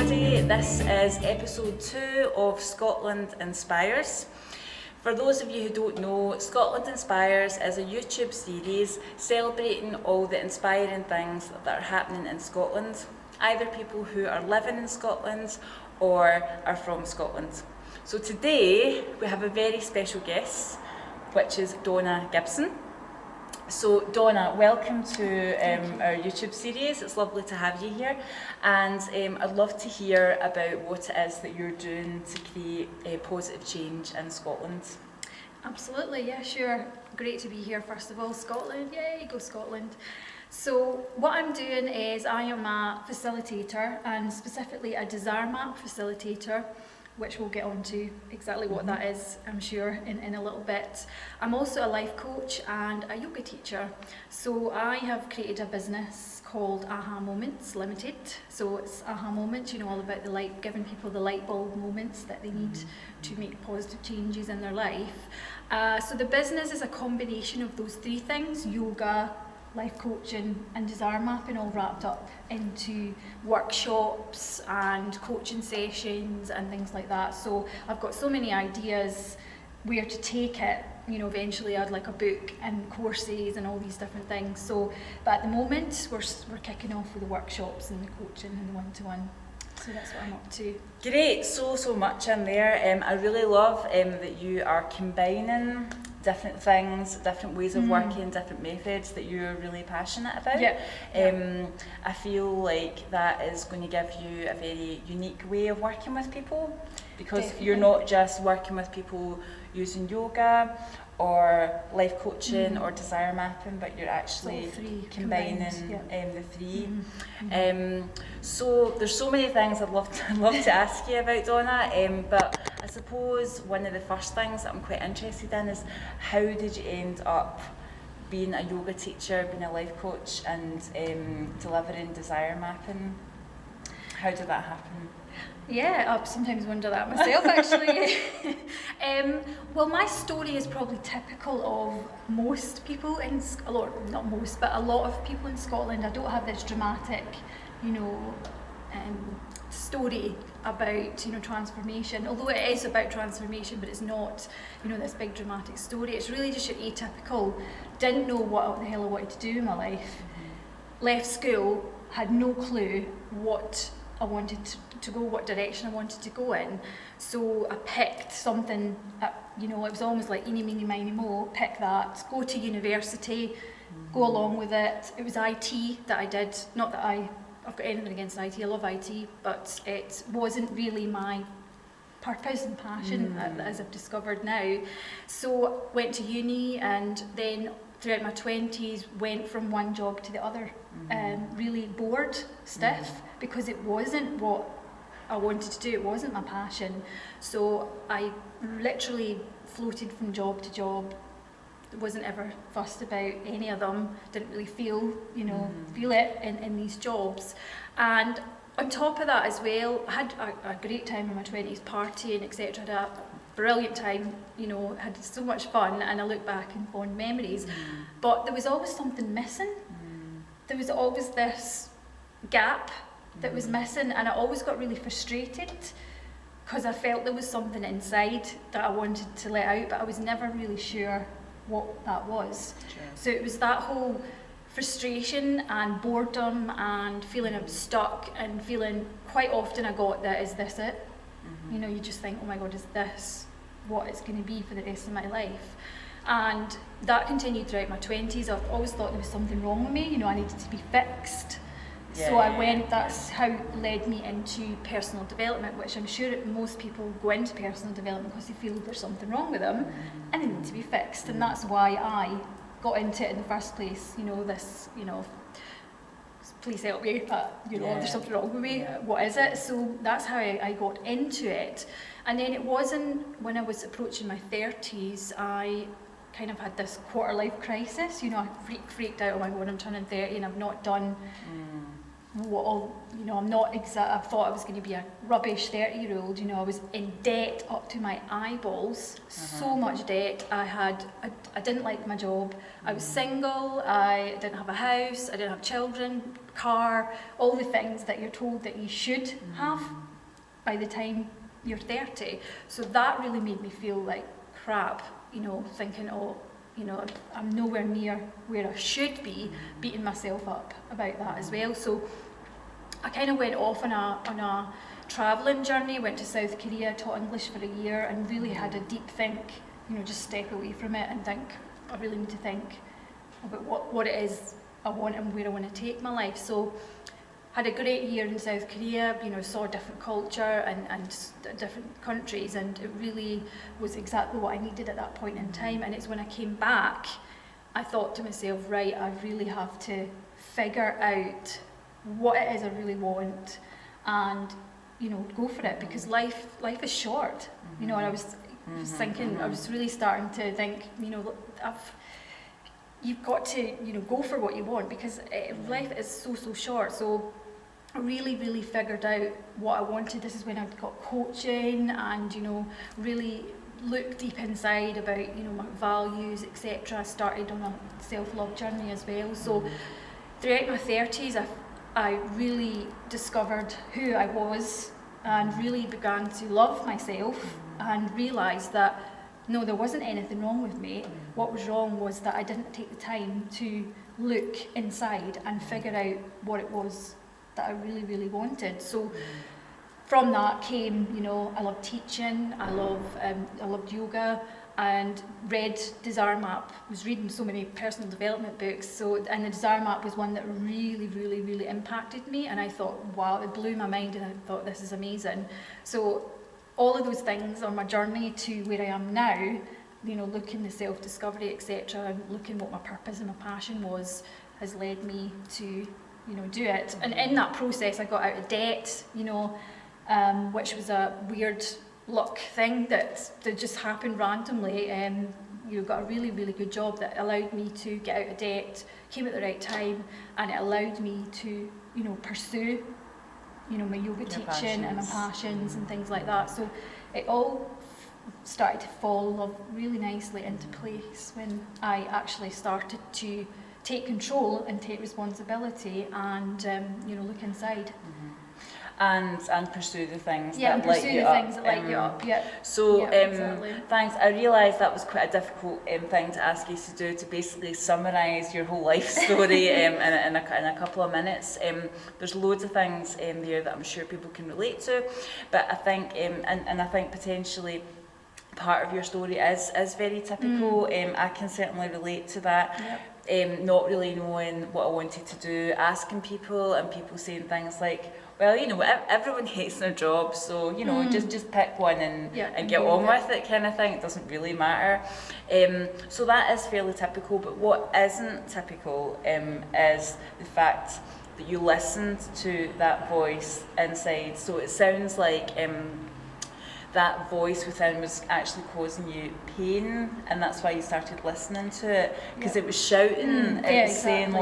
everybody. This is episode 2 of Scotland Inspires. For those of you who don't know, Scotland Inspires is a YouTube series celebrating all the inspiring things that are happening in Scotland, either people who are living in Scotland or are from Scotland. So today we have a very special guest, which is Donna Gibson. So Donna, welcome to our YouTube series. It's lovely to have you here, and I'd love to hear about what it is that you're doing to create a positive change in Scotland. Absolutely, yeah, sure. Great to be here, first of all. Scotland, yay, go Scotland. So what I'm doing is I am a facilitator, and specifically a desire map facilitator, which we'll get on to exactly what that is, I'm sure, in a little bit. I'm also a life coach and a yoga teacher. So I have created a business called Aha Moments Limited. So it's Aha Moments, you know, all about the light, giving people the light bulb moments that they need to make positive changes in their life. So the business is a combination of those three things: yoga, life coaching and desire mapping, all wrapped up into workshops and coaching sessions and things like that. So I've got so many ideas where to take it. You know, eventually I'd like a book and courses and all these different things. So, but at the moment we're kicking off with the workshops and the coaching and the one-to-one. So that's what I'm up to. Great, so much in there. I really love that you are combining different things, different ways of working, different methods that you're really passionate about. I feel like that is going to give you a very unique way of working with people, because Definitely. You're not just working with people using yoga or life coaching or desire mapping, but you're actually combining the three. So there's so many things I'd love to ask you about, Donna, but I suppose one of the first things that I'm quite interested in is, how did you end up being a yoga teacher, being a life coach, and delivering desire mapping? How did that happen? Yeah, I sometimes wonder that myself, actually. Well, my story is probably typical of most people a lot of people in Scotland. I don't have this dramatic, story about, transformation, although it is about transformation, but it's not, this big dramatic story. It's really just your atypical, didn't know what the hell I wanted to do in my life, left school, had no clue what I wanted to go, what direction I wanted to go in. So I picked something, it was almost like eeny, meeny, miny, mo, pick that, go to university, go along with it. It was IT that I did, not that I've got anything against IT, I love IT, but it wasn't really my purpose and passion, as I've discovered now. So went to uni, and then throughout my 20s went from one job to the other, really bored, stiff, because it wasn't what I wanted to do, it wasn't my passion. So I literally floated from job to job, wasn't ever fussed about any of them, didn't really feel it in these jobs. And on top of that as well, I had a great time in my 20s, partying, etc. Had a brilliant time, had so much fun, and I look back in fond memories. But there was always something missing. There was always this gap that was missing, and I always got really frustrated because I felt there was something inside that I wanted to let out, but I was never really sure what that was. Sure. So it was that whole frustration and boredom and feeling I'm stuck, and feeling quite often I got that, is this it? You just think, oh my God, is this what it's going to be for the rest of my life? And that continued throughout my 20s. I've always thought there was something wrong with me, I needed to be fixed. So that's how it led me into personal development, which I'm sure most people go into personal development because they feel there's something wrong with them and they need to be fixed. And that's why I got into it in the first place, please help me, there's something wrong with me, what is it? So that's how I got into it. And then it wasn't, when I was approaching my 30s, I kind of had this quarter life crisis, I freaked out, oh my God, I'm turning 30 and I've not done I'm not exact. I thought I was going to be a rubbish 30-year-old. You know, I was in debt up to my eyeballs, so much debt. I didn't like my job. I was single. I didn't have a house. I didn't have children, car, all the things that you're told that you should have by the time you're 30. So that really made me feel like crap. You know, thinking, I'm nowhere near where I should be, beating myself up about that as well. So I kind of went off on a travelling journey, went to South Korea, taught English for a year, and really had a deep think, just step away from it and think, I really need to think about what it is I want and where I want to take my life. So had a great year in South Korea, saw a different culture and different countries, and it really was exactly what I needed at that point in time. And it's when I came back, I thought to myself, right, I really have to figure out what it is I really want and, go for it, because life is short, and I was thinking, I was really starting to think, you've got to, go for what you want, because life is so short. So I really figured out what I wanted. This is when I got coaching and, really looked deep inside about, my values, etc. I started on a self-love journey as well. So throughout my 30s, I really discovered who I was and really began to love myself and realised that no, there wasn't anything wrong with me. What was wrong was that I didn't take the time to look inside and figure out what it was that I really wanted. So from that came, I loved teaching, I loved yoga, and read Desire Map. Was reading so many personal development books. And the Desire Map was one that really impacted me, and I thought, wow, it blew my mind, and I thought, this is amazing. So all of those things on my journey to where I am now, looking the self-discovery, etc., and looking what my purpose and my passion was, has led me to, do it. And in that process, I got out of debt, which was a weird luck thing that just happened randomly. Got a really good job that allowed me to get out of debt, came at the right time, and it allowed me to, pursue my yoga teaching and my passions and things like that. So it all started to fall really nicely into place when I actually started to take control and take responsibility and look inside. And pursue the things that light you up. So exactly. Thanks. I realised that was quite a difficult thing to ask you to do, to basically summarise your whole life story in a couple of minutes. There's loads of things there that I'm sure people can relate to, but I think and I think potentially part of your story is very typical. I can certainly relate to that. Not really knowing what I wanted to do, asking people, and people saying things like, well, everyone hates their job, so just pick one and get on with it, kind of thing. It doesn't really matter. So that is fairly typical. But what isn't typical is the fact that you listened to that voice inside. So it sounds like that voice within was actually causing you pain, and that's why you started listening to it, because it was shouting, it was saying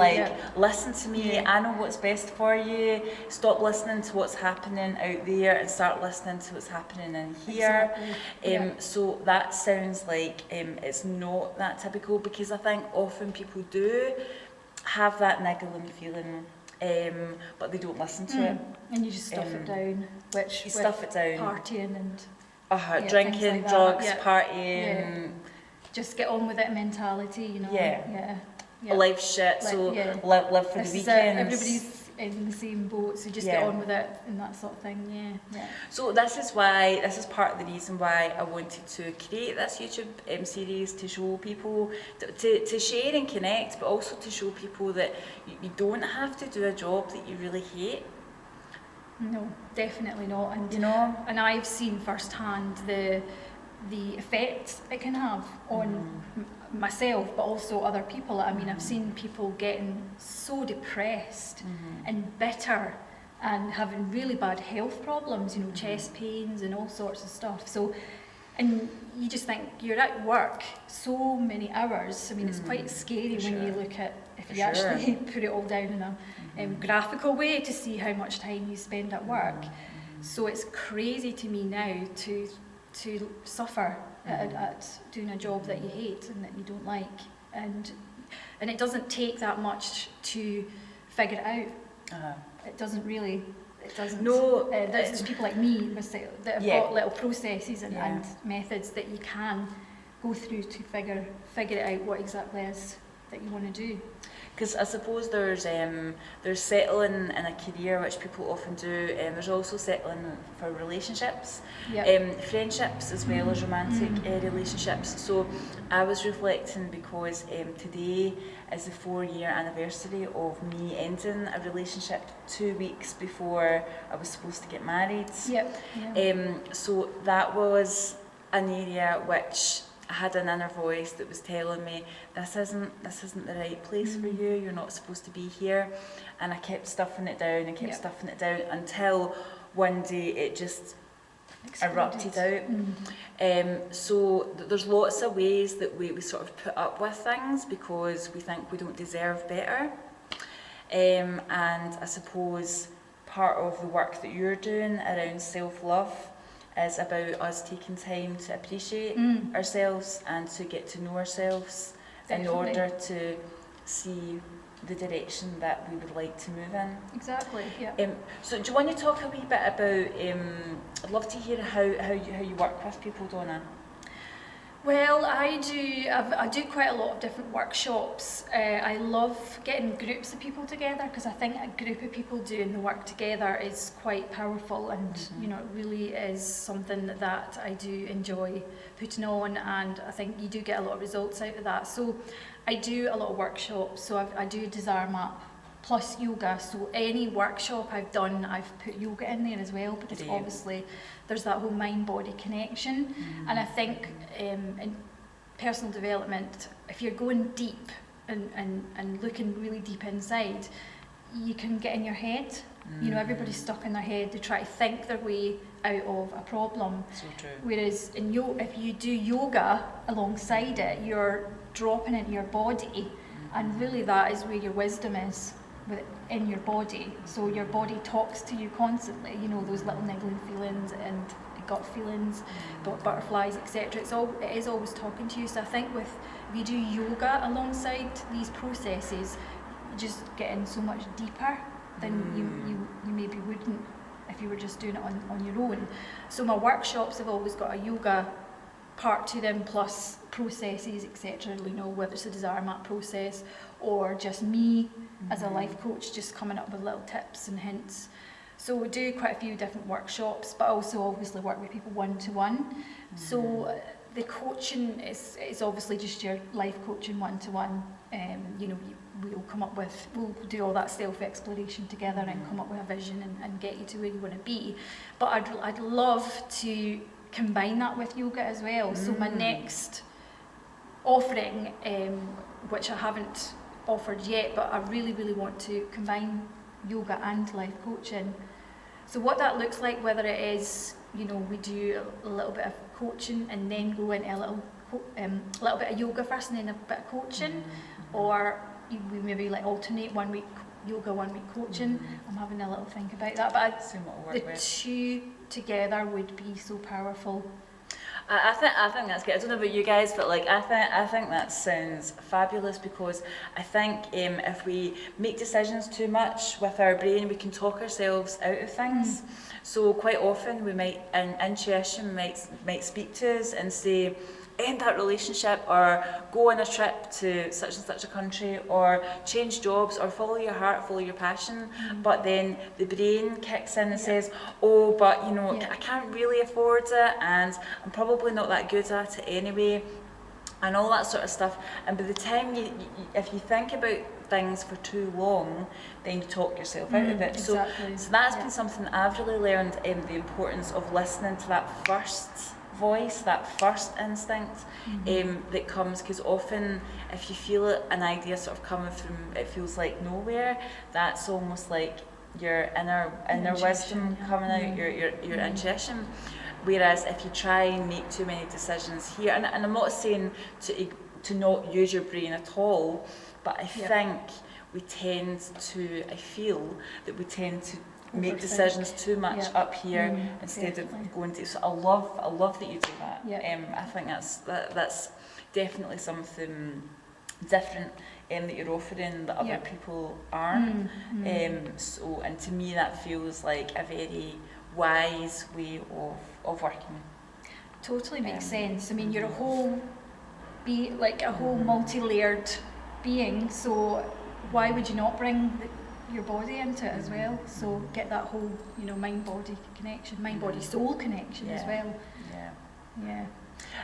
listen to me, I know what's best for you, stop listening to what's happening out there and start listening to what's happening in here. So that sounds like it's not that typical, because I think often people do have that niggling feeling, but they don't listen to it. And you just stuff it down, which you stuff it down, partying and drinking, like drugs, partying. Just get on with it mentality, Life's shit, so live for the weekends. Everybody's in the same boat, so just get on with it and that sort of thing. So this is part of the reason why I wanted to create this YouTube series, to show people, to share and connect, but also to show people that you don't have to do a job that you really hate. No, definitely not. And and I've seen firsthand the effect it can have on myself, but also other people. I mean, I've seen people getting so depressed and bitter and having really bad health problems, chest pains and all sorts of stuff. So And you just think you're at work so many hours. I mean, it's quite scary when you look at, if you actually put it all down in a graphical way to see how much time you spend at work. So it's crazy to me now to suffer at doing a job that you hate and that you don't like. And it doesn't take that much to figure it out. It doesn't really. It doesn't. No, there's people like me that have got little processes and methods that you can go through to figure it out what exactly it is that you want to do. Because I suppose there's settling in a career, which people often do. There's also settling for relationships, friendships as well as romantic relationships. So I was reflecting because today is the 4-year anniversary of me ending a relationship 2 weeks before I was supposed to get married. So that was an area which I had an inner voice that was telling me, this isn't the right place for you, you're not supposed to be here. And I kept stuffing it down until one day it just erupted out. So there's lots of ways that we sort of put up with things because we think we don't deserve better. And I suppose part of the work that you're doing around self-love is about us taking time to appreciate ourselves and to get to know ourselves in order to see the direction that we would like to move in. Exactly, so do you want to talk a wee bit about, I'd love to hear how you work with people, Donna. Well, I do quite a lot of different workshops. I love getting groups of people together because I think a group of people doing the work together is quite powerful, and you know, it really is something that I do enjoy putting on, and I think you do get a lot of results out of that. So I do a lot of workshops. So I do Desire Map plus yoga. So any workshop I've done, I've put yoga in there as well, because obviously there's that whole mind-body connection. And I think in personal development, if you're going deep and looking really deep inside, you can get in your head. You know, everybody's stuck in their head. They try to think their way out of a problem. So true. Whereas if you do yoga alongside it, you're dropping into your body, and really that is where your wisdom is, in your body. So your body talks to you constantly, you know, those little niggling feelings and gut feelings, butterflies, etc. It is always talking to you. So I think if you do yoga alongside these processes, you just get in so much deeper than you maybe wouldn't if you were just doing it on your own. So my workshops have always got a yoga part to them, plus processes, etc. You know, whether it's a Desire Map process or just me as a life coach just coming up with little tips and hints. So we do quite a few different workshops, but also obviously work with people one-to-one. So the coaching is obviously just your life coaching one-to-one. You know, we'll do all that self-exploration together and come up with a vision and get you to where you want to be. But I'd love to combine that with yoga as well. So my next offering, which I haven't offered yet, but I really, really want to combine yoga and life coaching. So what that looks like, whether it is, you know, we do a little bit of coaching and then go into a little bit of yoga first and then a bit of coaching, or we maybe like alternate 1 week yoga, 1 week coaching. I'm having a little think about that, but the two together would be so powerful. I think that's good. I don't know about you guys, but like I think that sounds fabulous, because I think if we make decisions too much with our brain, we can talk ourselves out of things. So quite often intuition might speak to us and say, end that relationship, or go on a trip to such and such a country, or change jobs, or follow your heart, follow your passion. But then the brain kicks in and says, oh, but you know, I can't really afford it, and I'm probably not that good at it anyway, and all that sort of stuff. And by the time if you think about things for too long, then you talk yourself out of it. Exactly. So that's been something I've really learned, the importance of listening to that first voice, that first instinct that comes, because often if you feel an idea sort of coming from, it feels like nowhere, that's almost like your inner wisdom coming out, your intuition. Whereas if you try and make too many decisions here, and I'm not saying to not use your brain at all, but I think we tend to, I feel that we tend to make decisions too much up here instead of going to. So I love that you do that. I think that's definitely something different that you're offering that other people aren't. So, and to me that feels like a very wise way of working. Totally makes sense. I mean, you're a whole multi-layered being, so why would you not bring your body into it as well? So get that whole, mind-body connection, mind-body-soul connection as well. Yeah.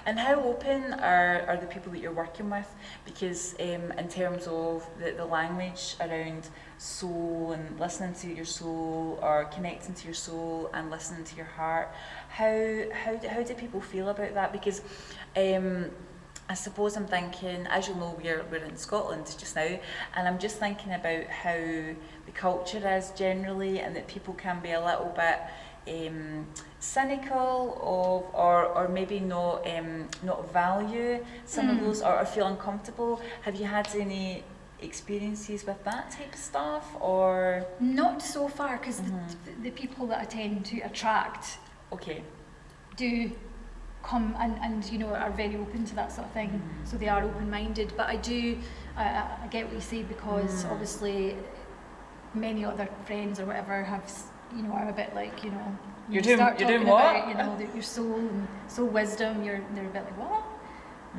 And how open are the people that you're working with? Because in terms of the language around soul and listening to your soul, or connecting to your soul and listening to your heart, how do people feel about that? Because I suppose I'm thinking, as you know, we're in Scotland just now, and I'm just thinking about how the culture is generally, and that people can be a little bit cynical of, or maybe not value some of those, or feel uncomfortable. Have you had any experiences with that type of stuff, or not so far? Because the people that I tend to attract, do come and are very open to that sort of thing. So they are open-minded. But I get what you say, because obviously many other friends or whatever have, are a bit like, you're doing what? About, your soul and soul wisdom. They're a bit like, what?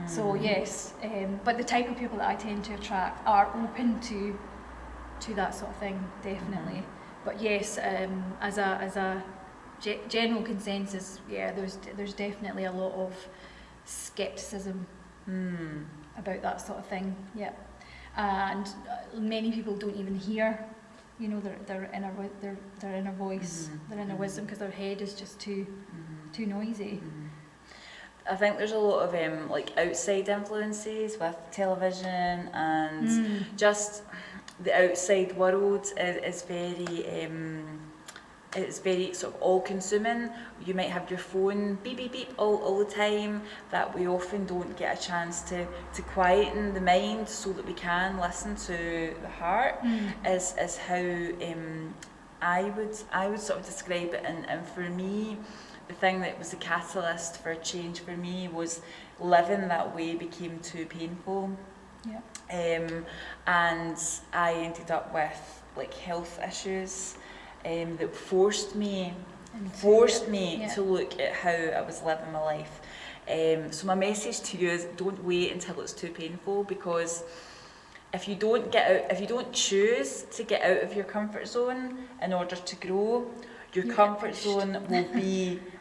So yes, but the type of people that I tend to attract are open to that sort of thing, definitely. But yes, as a general consensus, there's definitely a lot of skepticism about that sort of thing. And many people don't even hear, their inner voice, their inner wisdom, because their head is just too noisy. I think there's a lot of outside influences with television, and just the outside world is very it's very sort of all-consuming. You might have your phone beep beep beep all the time, that we often don't get a chance to quieten the mind so that we can listen to the heart. Is how I would sort of describe it. And for me, the thing that was the catalyst for a change for me was living that way became too painful. And I ended up with health issues that forced me to look at how I was living my life. So my message to you is, don't wait until it's too painful, because if you don't choose to get out of your comfort zone in order to grow, your comfort zone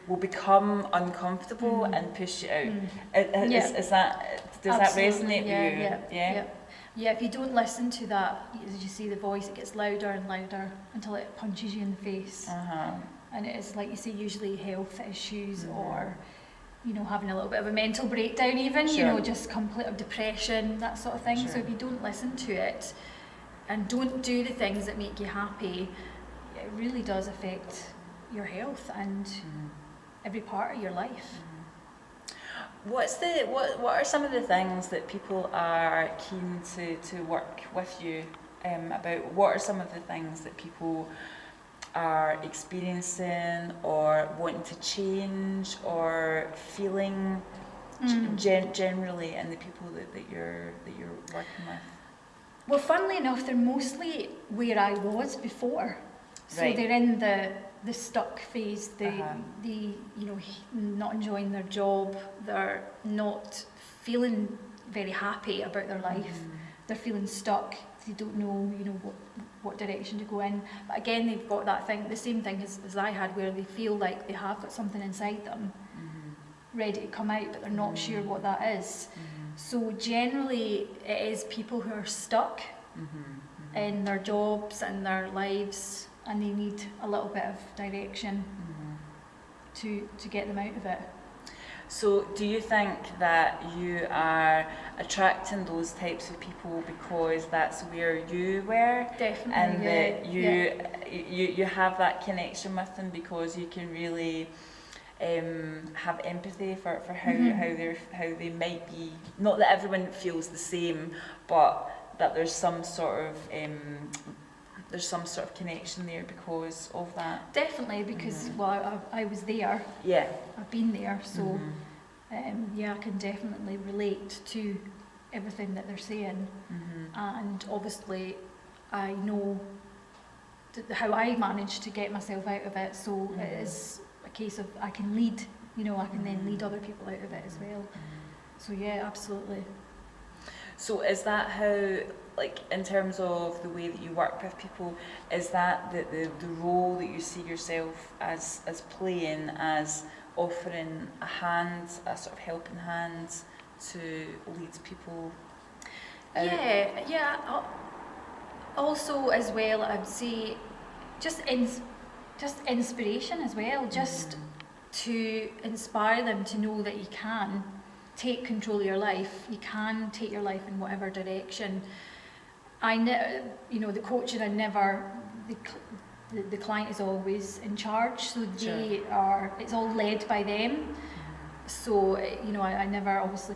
will become uncomfortable and push you out. Does that resonate with you? Yeah, if you don't listen to that, as you see, the voice, it gets louder and louder until it punches you in the face. And it is, like you say, usually health issues, or having a little bit of a mental breakdown, even just complete depression, that sort of thing. So if you don't listen to it and don't do the things that make you happy, it really does affect your health and every part of your life. What are some of the things that people are keen to work with you about? What are some of the things that people are experiencing or wanting to change or feeling generally in the people that you're working with? Well, funnily enough, they're mostly where I was before. So they're in the stuck phase, the not enjoying their job, they're not feeling very happy about their life, they're feeling stuck, they don't know, what direction to go in. But again, they've got that thing, the same thing as I had, where they feel like they have got something inside them ready to come out, but they're not sure what that is. So generally, it is people who are stuck in their jobs and their lives, and they need a little bit of direction to get them out of it. So do you think that you are attracting those types of people because that's where you were? Definitely, and that you have that connection with them because you can really have empathy for how they might be. Not that everyone feels the same, but that there's some sort of connection there because of that. Definitely, because well, I was there. Yeah. I've been there, so yeah, I can definitely relate to everything that they're saying, and obviously I know how I managed to get myself out of it. So it is a case of I can lead. I can then lead other people out of it as well. So yeah, absolutely. So is that how, like, in terms of the way that you work with people, is that the role that you see yourself as playing, as offering a hand, a sort of helping hand to lead people out? Yeah. Also, as well, I'd say just inspiration as well, just to inspire them to know that you can take control of your life, you can take your life in whatever direction. The coaching, the client is always in charge, so it's all led by them. So, I never obviously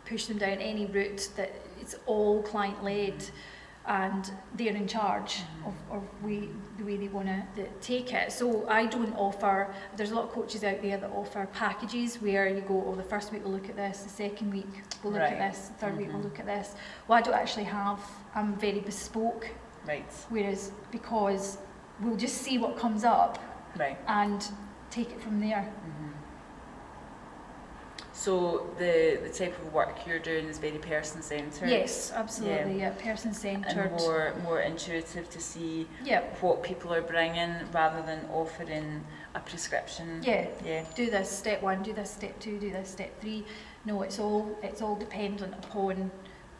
push them down any route, that it's all client led, and they're in charge of the way they want to take it. So I don't offer, there's a lot of coaches out there that offer packages where you go, the first week we'll look at this, the second week we'll look at this, the third week we'll look at this. Well, I don't actually I'm very bespoke. Right. Whereas, because we'll just see what comes up and take it from there. So the type of work you're doing is very person-centred? Yes, absolutely, person-centred. And more intuitive to see what people are bringing rather than offering a prescription. Yeah. Do this step 1, do this step 2, do this step 3. No, it's all dependent upon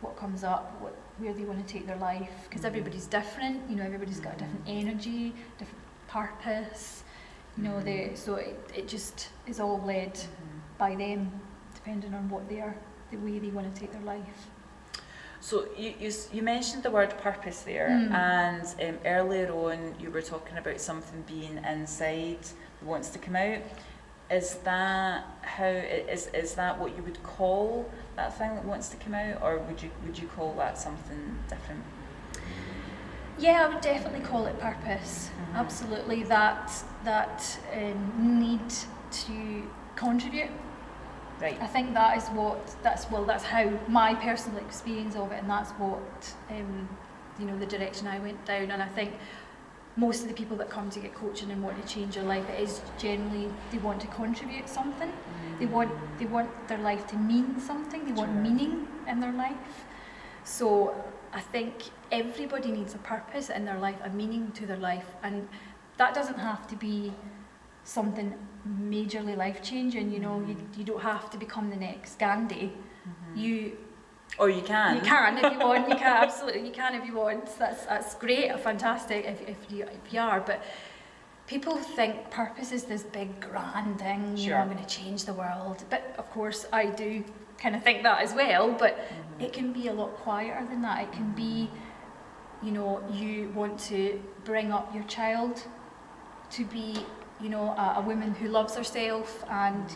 what comes up, where they want to take their life, because everybody's different. Everybody's got a different energy, different purpose. So it just is all led by them, depending on the way they want to take their life. So you mentioned the word purpose there, and earlier on you were talking about something being inside that wants to come out. Is that what you would call that thing that wants to come out, or would you call that something different? Yeah, I would definitely call it purpose. Absolutely, that need to contribute. Right. I think that's how my personal experience of it, and that's what the direction I went down. And I think most of the people that come to get coaching and want to change their life, it is generally they want to contribute something. They want their life to mean something. They want meaning in their life. So I think everybody needs a purpose in their life, a meaning to their life, and that doesn't have to be something majorly life-changing. You don't have to become the next Gandhi. Or you can. You can if you want. You can, absolutely. You can if you want. That's great, fantastic if you are. But people think purpose is this big grand thing. I'm going to change the world. But of course, I do kind of think that as well. But it can be a lot quieter than that. It can be, you want to bring up your child to be, a woman who loves herself and,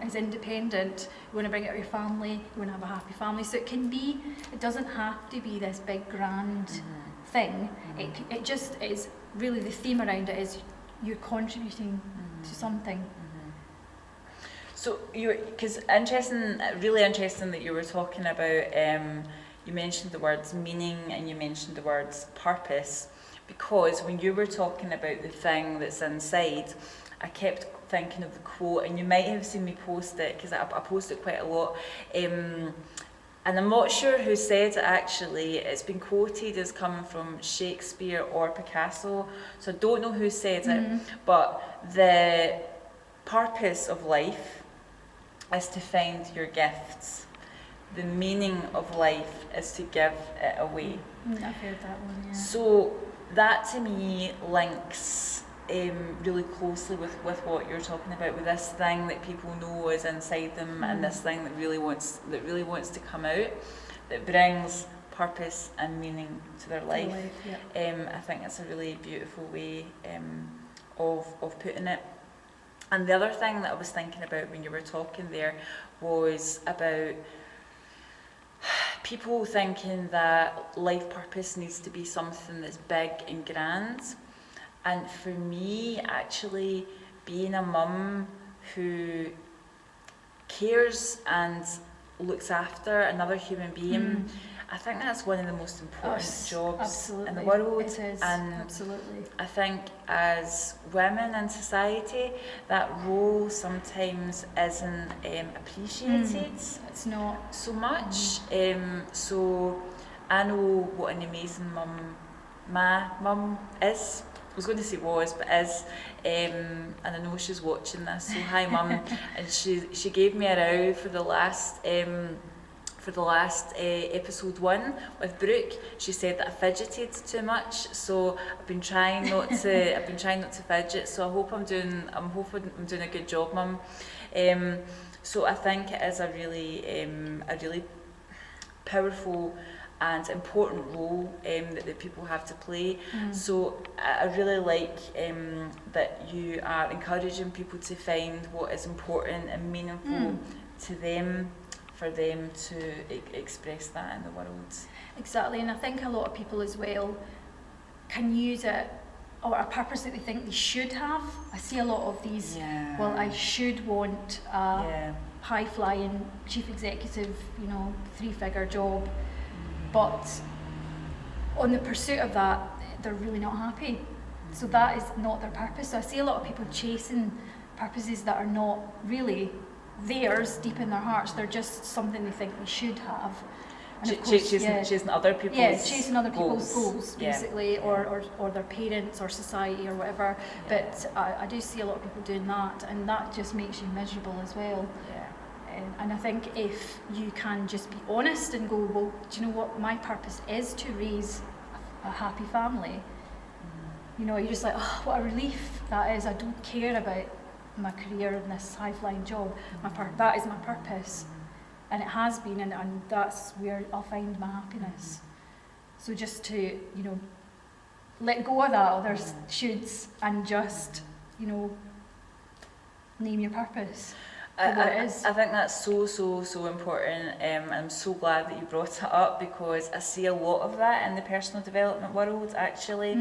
is independent. You want to bring it up your family, you want to have a happy family. So it doesn't have to be this big grand thing. It just is, really the theme around it is you're contributing to something. So because really interesting that you were talking about, you mentioned the words meaning and you mentioned the words purpose. Because when you were talking about the thing that's inside, I kept thinking of the quote, and you might have seen me post it, because I post it quite a lot, and I'm not sure who said it actually. It's been quoted as coming from Shakespeare or Picasso, so I don't know who said it, but the purpose of life is to find your gifts. The meaning of life is to give it away. I've heard that one, yeah. So that to me links really closely with what you're talking about, with this thing that people know is inside them, and this thing that really wants to come out, that brings purpose and meaning to their life. I think it's a really beautiful way of putting it. And the other thing that I was thinking about when you were talking there was about people thinking that life purpose needs to be something that's big and grand. And for me, actually, being a mum who cares and looks after another human being, I think that's one of the most important jobs in the world. It is, and absolutely. I think as women in society, that role sometimes isn't appreciated. It's not so much. So I know what an amazing mum my mum is. I was going to say was, but is, and I know she's watching this. So hi, mum. And she gave me a row for the last episode 1 with Brooke. She said that I fidgeted too much, so I've been trying not to fidget. So I hope I'm doing a good job, mum. So I think it is a really powerful and important role that people have to play. So I really like that you are encouraging people to find what is important and meaningful to them, for them to express that in the world. Exactly, and I think a lot of people as well can use it, or a purpose that they think they should have. I see a lot of these, well, I should want a high-flying chief executive, 3-figure job, but on the pursuit of that, they're really not happy. So that is not their purpose. So I see a lot of people chasing purposes that are not really theirs deep in their hearts. They're just something they think they should have. And of course, chasing other people's chasing other people's goals basically, or their parents or society or whatever. But I do see a lot of people doing that, and that just makes you miserable as well. And I think if you can just be honest and go, well, do you know what, my purpose is to raise a happy family. You're just like, oh, what a relief that is. I don't care about my career in this high-flying job. That is my purpose. And it has been, and that's where I'll find my happiness. So just to, let go of that other shoulds and just, name your purpose. I think that's so important, and I'm so glad that you brought it up, because I see a lot of that in the personal development world, actually.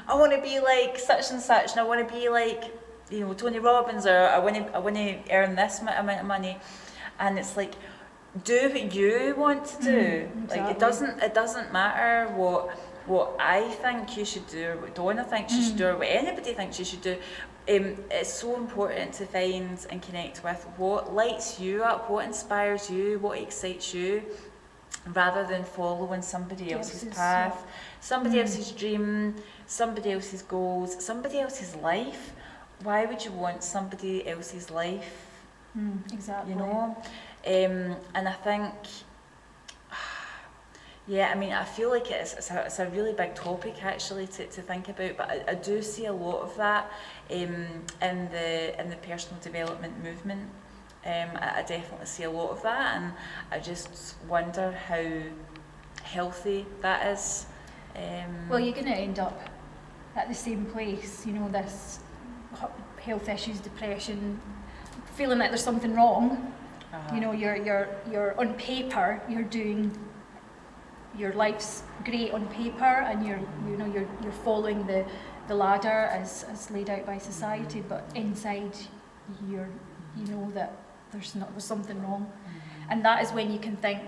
I want to be like such and such, and I want to be like, Tony Robbins, or I want to earn this amount of money, and it's like, do what you want to do. Like, it doesn't matter what I think you should do, or what Donna thinks you should do, or what anybody thinks you should do. It's so important to find and connect with what lights you up, what inspires you, what excites you, rather than following somebody else's path, somebody else's dream, somebody else's goals, somebody else's life. Why would you want somebody else's life? Exactly. And I think, I feel like it's a really big topic actually to think about, but I do see a lot of that in the personal development movement. I definitely see a lot of that, and I just wonder how healthy that is. Well, you're going to end up at the same place, this health issues, depression, feeling like there's something wrong. You're on paper, you're doing, your life's great on paper, and you're following the ladder as laid out by society, but inside you know that there's something wrong. And that is when you can think,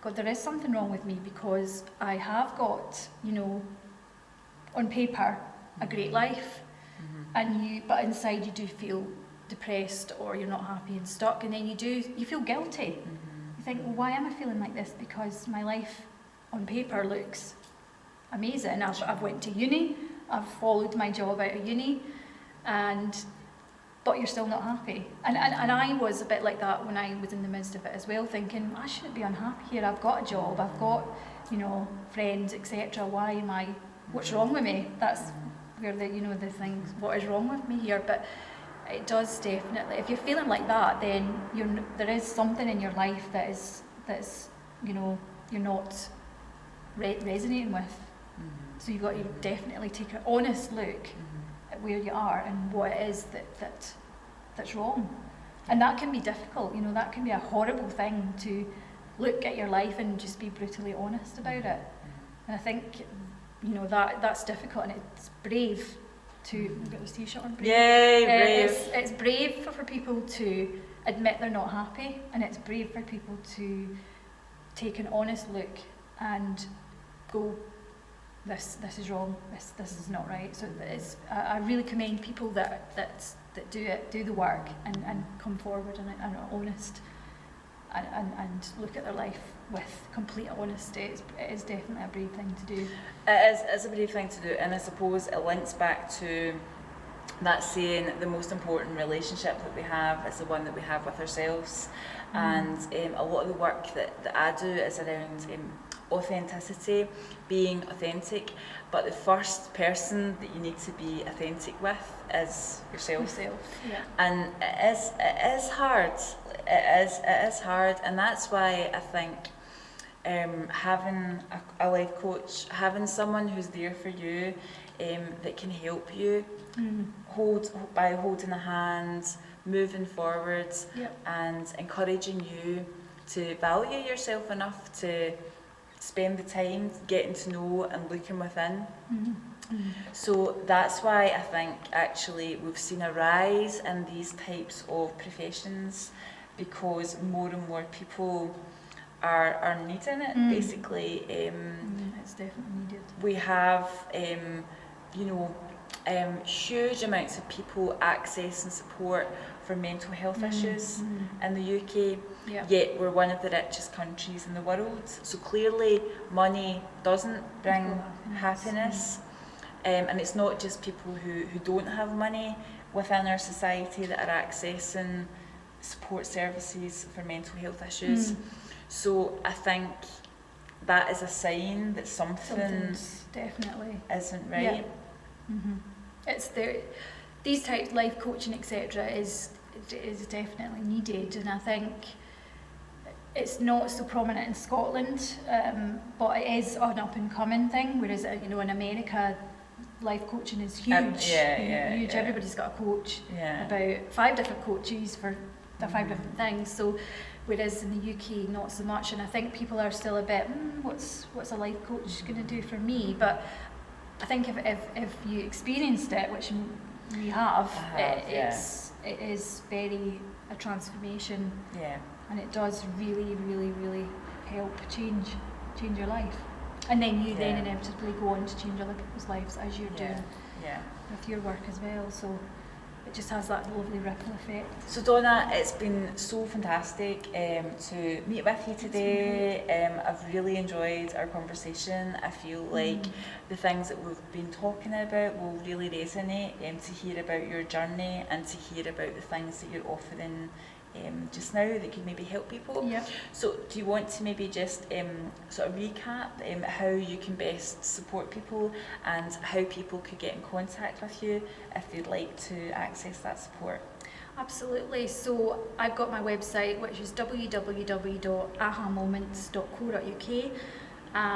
God, there is something wrong with me, because I have got, on paper, a great life, but inside you do feel depressed, or you're not happy and stuck, and then you feel guilty. You think, well, why am I feeling like this? Because my life on paper looks amazing. I've went to uni, I've followed my job out of uni, but you're still not happy. And I was a bit like that when I was in the midst of it as well, thinking, I shouldn't be unhappy here. I've got a job, I've got, friends, etc. What's wrong with me? That's where the things, what is wrong with me here? But it does definitely, if you're feeling like that, then there is something in your life that's you're not resonating with. So you've got to definitely take an honest look at where you are and what it is that that's wrong. And that can be difficult, you know, that can be a horrible thing to look at your life and just be brutally honest about it. And I think, you know, that's difficult, and it's brave to, you've got this t-shirt on, brave. Yay, brave. It's brave for people to admit they're not happy, and it's brave for people to take an honest look and go, this is wrong, this is not right. So I really commend people that do the work and come forward and are honest and look at their life with complete honesty. It is definitely a brave thing to do. It's a brave thing to do, and I suppose it links back to that saying, the most important relationship that we have is the one that we have with ourselves. And a lot of the work that I do is around authenticity, being authentic, but the first person that you need to be authentic with is yourself. Yeah. And it is hard. It is hard, and that's why I think having a life coach, having someone who's there for you, that can help you by holding a hand, moving forwards, and encouraging you to value yourself enough to spend the time getting to know and looking within. So that's why I think actually we've seen a rise in these types of professions, because more and more people are needing it, basically. It's definitely needed. We have huge amounts of people accessing support for mental health issues in the UK, yet we're one of the richest countries in the world. So clearly money doesn't bring happiness. And it's not just people who don't have money within our society that are accessing support services for mental health issues. So I think that is a sign that something's definitely isn't right. It's there. These types, life coaching, etc., is definitely needed, and I think it's not so prominent in Scotland, but it is an up and coming thing. Whereas in America, life coaching is huge. Huge. Everybody's got a coach. About 5 different coaches for the 5 different things. So, whereas in the UK, not so much. And I think people are still a bit, what's a life coach going to do for me? But I think if you experienced it, which we have, it is very a transformation. And it does really, really, really help change your life. And then you then inevitably go on to change other people's lives as you're doing with your work as well. So it just has that lovely ripple effect. So Donna, it's been so fantastic to meet with you today. I've really enjoyed our conversation. I feel like the things that we've been talking about will really resonate, to hear about your journey and to hear about the things that you're offering just now that could maybe help people. So do you want to maybe just sort of recap how you can best support people and how people could get in contact with you if they'd like to access that support? Absolutely. So I've got my website, which is www.ahamoments.co.uk.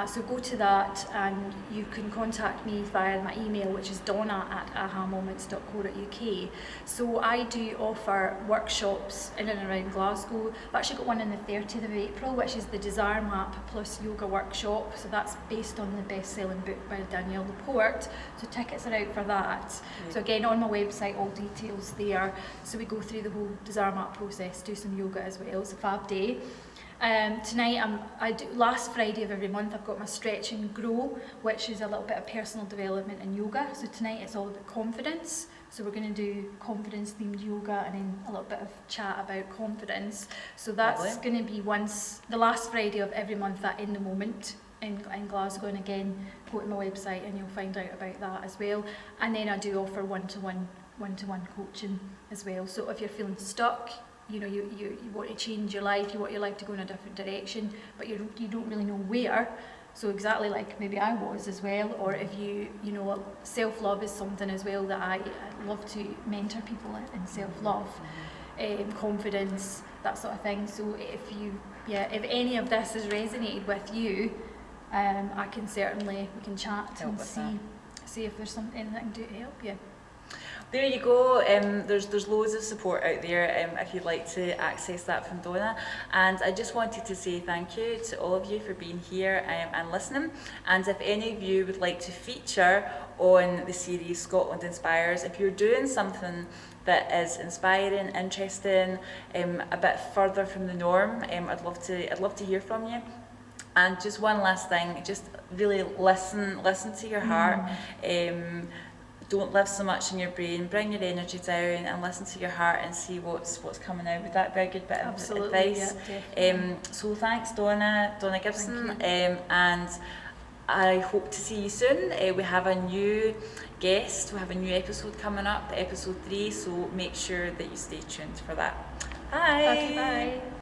So go to that and you can contact me via my email, which is donna@ahamoments.co.uk. So I do offer workshops in and around Glasgow. I've actually got one on the 30th of April, which is the Desire Map plus yoga workshop. So that's based on the best-selling book by Danielle Laporte. So tickets are out for that. So again, on my website, all details there. So we go through the whole Desire Map process, do some yoga as well. It's a fab day. Tonight, last Friday of every month, I've got my Stretch and Grow, which is a little bit of personal development and yoga. So tonight it's all about confidence. So we're going to do confidence-themed yoga and then a little bit of chat about confidence. So that's going to be the last Friday of every month at In The Moment in Glasgow. And again, go to my website and you'll find out about that as well. And then I do offer one-to-one coaching as well. So if you're feeling stuck, you want to change your life, you want your life to go in a different direction, but you don't really know where. So exactly like maybe I was as well, or if self-love is something as well that I love to mentor people in self-love, confidence, that sort of thing. So if any of this has resonated with you, we can chat and see if there's anything I can do to help you. There you go. There's loads of support out there if you'd like to access that from Donna. And I just wanted to say thank you to all of you for being here and listening. And if any of you would like to feature on the series Scotland Inspires, if you're doing something that is inspiring, interesting, a bit further from the norm, I'd love to hear from you. And just one last thing, just really listen to your heart. Don't live so much in your brain. Bring your energy down and listen to your heart and see what's coming out. Would that be a good bit of advice? Yeah, so thanks, Donna Gibson, and I hope to see you soon. We have a new guest. We have a new episode coming up, episode 3. So make sure that you stay tuned for that. Bye. Okay, bye.